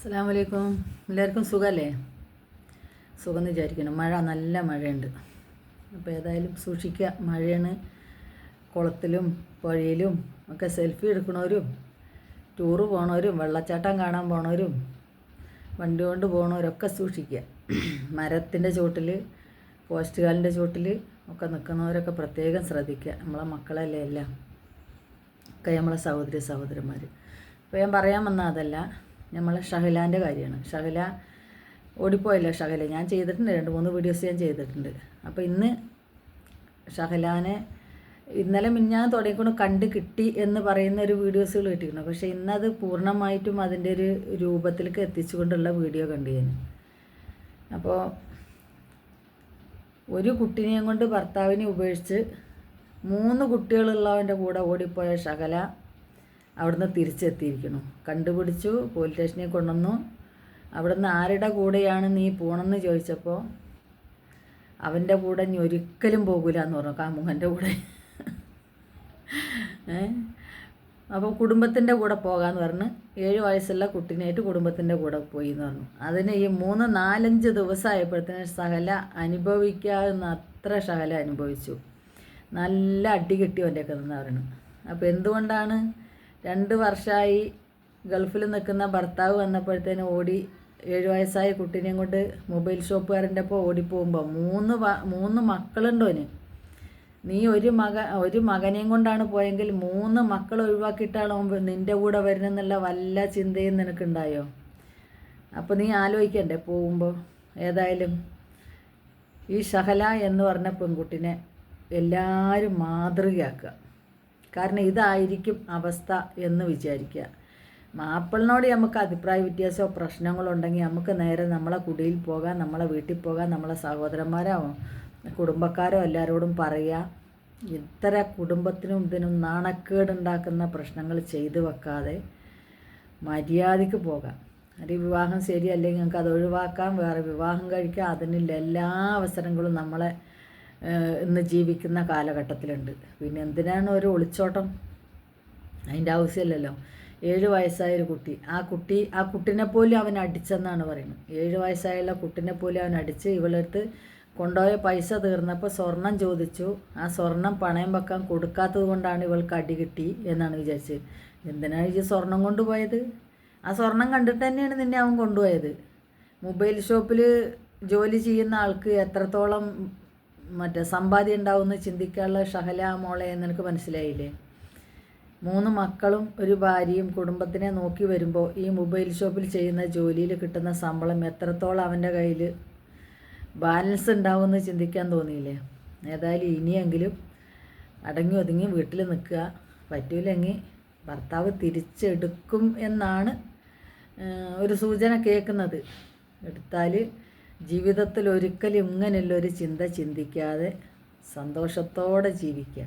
അസ്സലാമു അലൈക്കും. എല്ലാവർക്കും സുഖമല്ലേ? സുഖം എന്ന് വിചാരിക്കണം. നല്ല മഴയുണ്ട്. അപ്പോൾ ഏതായാലും സൂക്ഷിക്കുക. മഴയാണ്. കുളത്തിലും പുഴയിലും ഒക്കെ സെൽഫി എടുക്കണവരും ടൂറ് പോണവരും വെള്ളച്ചാട്ടം കാണാൻ പോണവരും വണ്ടി കൊണ്ട് പോണവരൊക്കെ സൂക്ഷിക്കുക. മരത്തിൻ്റെ ചോട്ടിൽ പോസ്റ്റ് കാലിൻ്റെ ചോട്ടിൽ ഒക്കെ നിൽക്കുന്നവരൊക്കെ പ്രത്യേകം ശ്രദ്ധിക്കുക. നമ്മളെ മക്കളല്ലേ എല്ലാം ഒക്കെ നമ്മളെ സഹോദരന്മാർ. അപ്പോൾ ഞാൻ പറയാൻ വന്ന അതല്ല, നമ്മളെ ഷഹലാൻ്റെ കാര്യമാണ്. ഷഹല ഓടിപ്പോയല്ലോ. ഷഹല ഞാൻ ചെയ്തിട്ടുണ്ട്, 2-3 വീഡിയോസ് ഞാൻ ചെയ്തിട്ടുണ്ട്. അപ്പോൾ ഇന്ന് ഷഹലാനെ ഇന്നലെ മിഞ്ഞാന്ന് തുടങ്ങിക്കൊണ്ട് കണ്ട് കിട്ടി എന്ന് പറയുന്ന ഒരു വീഡിയോസുകൾ കിട്ടിയിരുന്നു. പക്ഷേ ഇന്നത് പൂർണ്ണമായിട്ടും അതിൻ്റെ ഒരു രൂപത്തിലേക്ക് എത്തിച്ചുകൊണ്ടുള്ള വീഡിയോ കണ്ടു ഞാൻ. അപ്പോൾ ഒരു കുട്ടിനെയും കൊണ്ട് ഭർത്താവിനെ ഉപേക്ഷിച്ച് 3 കുട്ടികളുള്ളവൻ്റെ കൂടെ ഓടിപ്പോയ ഷഹല അവിടുന്ന് തിരിച്ചെത്തിയിരിക്കുന്നു. കണ്ടുപിടിച്ചു, പോലീസ് സ്റ്റേഷനിൽ കൊണ്ടുവന്നു. അവിടുന്ന് ആരുടെ കൂടെയാണ് നീ പോകണമെന്ന് ചോദിച്ചപ്പോൾ അവൻ്റെ കൂടെ നീ ഒരിക്കലും പോകില്ല എന്ന് പറഞ്ഞു, കാമുകൻ്റെ കൂടെ. അപ്പോൾ കുടുംബത്തിൻ്റെ കൂടെ പോകാമെന്ന് പറഞ്ഞ് 7 വയസ്സുള്ള കുട്ടീനായിട്ട് കുടുംബത്തിൻ്റെ കൂടെ പോയി എന്ന് പറഞ്ഞു. അതിന് ഈ 3-4-5 ദിവസമായപ്പോഴത്തേന് ഷഹല അനുഭവിക്കാവുന്ന അത്ര ഷഹല അനുഭവിച്ചു. നല്ല അടി കിട്ടി അവൻ്റെയൊക്കെ നിന്ന് പറഞ്ഞു. അപ്പോൾ എന്തുകൊണ്ടാണ് 2 വർഷമായി ഗൾഫിൽ നിൽക്കുന്ന ഭർത്താവ് വന്നപ്പോഴത്തേനും ഓടി 7 വയസ്സായ കുട്ടീനെയും കൊണ്ട് മൊബൈൽ ഷോപ്പുകാരൻ്റെ ഒപ്പം ഓടിപ്പോകുമ്പോൾ 3 മക്കളുണ്ടോന്. നീ ഒരു മകനെയും കൊണ്ടാണ് പോയെങ്കിൽ 3 മക്കൾ ഒഴിവാക്കിയിട്ടാണോ നിൻ്റെ കൂടെ വരുന്നെന്നുള്ള വല്ല ചിന്തയും നിനക്കുണ്ടായോ? അപ്പോൾ നീ ആലോചിക്കണ്ടേ പോകുമ്പോൾ. ഏതായാലും ഈ ഷഹല എന്ന് പറഞ്ഞ പെൺകുട്ടിനെ എല്ലാവരും മാതൃകയാക്കുക. കാരണം ഇതായിരിക്കും അവസ്ഥ എന്ന് വിചാരിക്കുക. മാപ്പിളിനോട് നമുക്ക് അഭിപ്രായ വ്യത്യാസമോ പ്രശ്നങ്ങളുണ്ടെങ്കിൽ നമുക്ക് നേരെ നമ്മളെ കുടിയിൽ പോകാം, നമ്മളെ വീട്ടിൽ പോകാം, നമ്മളെ സഹോദരന്മാരോ കുടുംബക്കാരോ എല്ലാവരോടും പറയുക. ഇത്ര കുടുംബത്തിനും ഇതിനും നാണക്കേടുണ്ടാക്കുന്ന പ്രശ്നങ്ങൾ ചെയ്തു വെക്കാതെ മര്യാദയ്ക്ക് പോകാം. ഒരു വിവാഹം ശരിയല്ലെങ്കിൽ നമുക്ക് അത് ഒഴിവാക്കാം, വേറെ വിവാഹം കഴിക്കാം. അതിനുള്ള എല്ലാ അവസരങ്ങളും നമ്മളെ ഇന്ന് ജീവിക്കുന്ന കാലഘട്ടത്തിലുണ്ട്. പിന്നെ എന്തിനാണ് ഒരു ഒളിച്ചോട്ടം? അതിൻ്റെ ആവശ്യമില്ലല്ലോ. 7 വയസ്സായൊരു കുട്ടി, ആ കുട്ടിനെ പോലും അവൻ അടിച്ചെന്നാണ് പറയുന്നത്. 7 വയസ്സായുള്ള കുട്ടിനെ പോലും അവൻ അടിച്ച് ഇവളെടുത്ത് കൊണ്ടുപോയ പൈസ തീർന്നപ്പോൾ സ്വർണം ചോദിച്ചു. ആ സ്വർണം പണയം വെക്കാൻ കൊടുക്കാത്തത് കൊണ്ടാണ് ഇവൾക്ക് അടി കിട്ടി എന്നാണ് വിചാരിച്ചത്. എന്തിനാണ് ഈ സ്വർണം കൊണ്ടുപോയത്? ആ സ്വർണം കണ്ടിട്ട് തന്നെയാണ് നിന്നെ അവൻ കൊണ്ടുപോയത്. മൊബൈൽ ഷോപ്പിൽ ജോലി ചെയ്യുന്ന ആൾക്ക് എത്രത്തോളം സമ്പാദ്യം ഉണ്ടാവുമെന്ന് ചിന്തിക്കാനുള്ള ഷഹല മോളെ നിനക്ക് മനസ്സിലായില്ലേ? 3 മക്കളും ഒരു ഭാര്യയും കുടുംബത്തിനെ നോക്കി വരുമ്പോൾ ഈ മൊബൈൽ ഷോപ്പിൽ ചെയ്യുന്ന ജോലിയിൽ കിട്ടുന്ന ശമ്പളം എത്രത്തോളം അവൻ്റെ കയ്യിൽ ബാലൻസ് ഉണ്ടാവുമെന്ന് ചിന്തിക്കാൻ തോന്നിയില്ലേ? ഏതായാലും ഇനിയെങ്കിലും അടങ്ങി ഒതുങ്ങി വീട്ടിൽ നിൽക്കുക. പറ്റൂലെങ്കിൽ ഭർത്താവ് തിരിച്ചെടുക്കും എന്നാണ് ഒരു സൂചന കേൾക്കുന്നത്. എടുത്താൽ ജീവിതത്തിൽ ഒരിക്കലും ഇങ്ങനെയുള്ളൊരു ചിന്ത ചിന്തിക്കാതെ സന്തോഷത്തോടെ ജീവിക്കുക.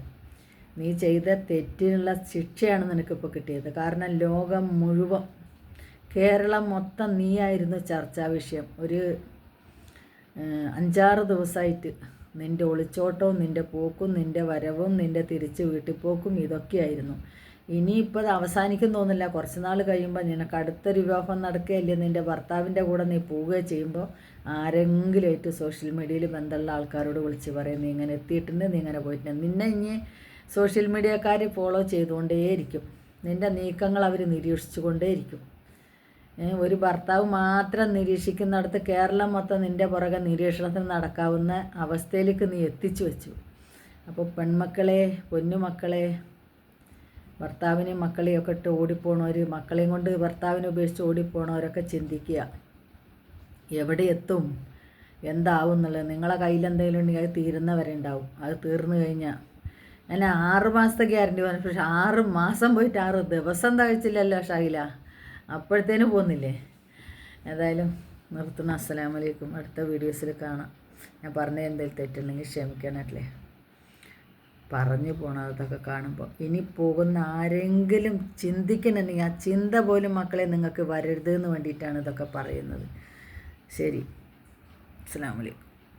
നീ ചെയ്ത തെറ്റിനുള്ള ശിക്ഷയാണ് നിനക്കിപ്പോൾ കിട്ടിയത്. കാരണം ലോകം മുഴുവൻ, കേരളം മൊത്തം നീയായിരുന്നു ചർച്ചാ വിഷയം. ഒരു 5-6 ദിവസമായിട്ട് നിൻ്റെ ഒളിച്ചോട്ടവും നിൻ്റെ പോക്കും നിൻ്റെ വരവും നിൻ്റെ തിരിച്ച് വീട്ടിൽ പോക്കും ഇതൊക്കെയായിരുന്നു. ഇനിയിപ്പോൾ അത് അവസാനിക്കും തോന്നില്ല. കുറച്ച് നാൾ കഴിയുമ്പോൾ നിനക്ക് അടുത്തൊരു വിവാഹം നടക്കുകയല്ലേ, നിൻ്റെ ഭർത്താവിൻ്റെ കൂടെ നീ പോവുകയോ ചെയ്യുമ്പോൾ ആരെങ്കിലുമായിട്ട് സോഷ്യൽ മീഡിയയിൽ ബന്ധമുള്ള ആൾക്കാരോട് വിളിച്ച് പറയും നീ ഇങ്ങനെ എത്തിയിട്ടുണ്ട്, നീ ഇങ്ങനെ പോയിട്ടുണ്ട്. നിന്നെ ഇനി സോഷ്യൽ മീഡിയക്കാർ ഫോളോ ചെയ്തുകൊണ്ടേയിരിക്കും. നിൻ്റെ നീക്കങ്ങൾ അവർ നിരീക്ഷിച്ചു കൊണ്ടേയിരിക്കും. ഒരു ഭർത്താവ് മാത്രം നിരീക്ഷിക്കുന്നിടത്ത് കേരളം മൊത്തം നിൻ്റെ പുറകെ നിരീക്ഷണത്തിന് നടക്കാവുന്ന അവസ്ഥയിലേക്ക് നീ എത്തിച്ചു വെച്ചു. അപ്പോൾ പെൺമക്കളെ, പൊന്നുമക്കളെ, ഭർത്താവിനെയും മക്കളെയും ഒക്കെ ഇട്ട് ഓടിപ്പോണവർ, മക്കളെയും കൊണ്ട് ഭർത്താവിനെ ഉപേക്ഷിച്ച് ഓടിപ്പോണവരൊക്കെ ചിന്തിക്കുക എവിടെ എത്തും, എന്താവും എന്നുള്ളത്. നിങ്ങളെ കയ്യിൽ എന്തെങ്കിലും ഉണ്ടെങ്കിൽ അത് തീരുന്നവരെ ഉണ്ടാവും. അത് തീർന്നു കഴിഞ്ഞാൽ ഞാൻ 6 മാസത്തെ ഗ്യാരണ്ടി പറഞ്ഞു. പക്ഷെ 6 മാസം പോയിട്ട് 6 ദിവസം തകച്ചില്ലല്ലോ ഷഹല. അപ്പോഴത്തേനും പോകുന്നില്ലേ? ഏതായാലും നിർത്തുന്നു. അസ്സലാമു അലൈക്കും. അടുത്ത വീഡിയോസിൽ കാണാം. ഞാൻ പറഞ്ഞ എന്തെങ്കിലും തെറ്റുണ്ടെങ്കിൽ ക്ഷമിക്കണല്ലേ. പറഞ്ഞു പോണതൊക്കെ കാണുമ്പോൾ ഇനി പോകുന്ന ആരെങ്കിലും ചിന്തിക്കണമെങ്കിൽ ആ ചിന്ത പോലും മക്കളെ നിങ്ങൾക്ക് വരരുതെന്ന് വേണ്ടിയിട്ടാണ് ഇതൊക്കെ പറയുന്നത്. ശരി, അസ്സലാമു അലൈക്കും.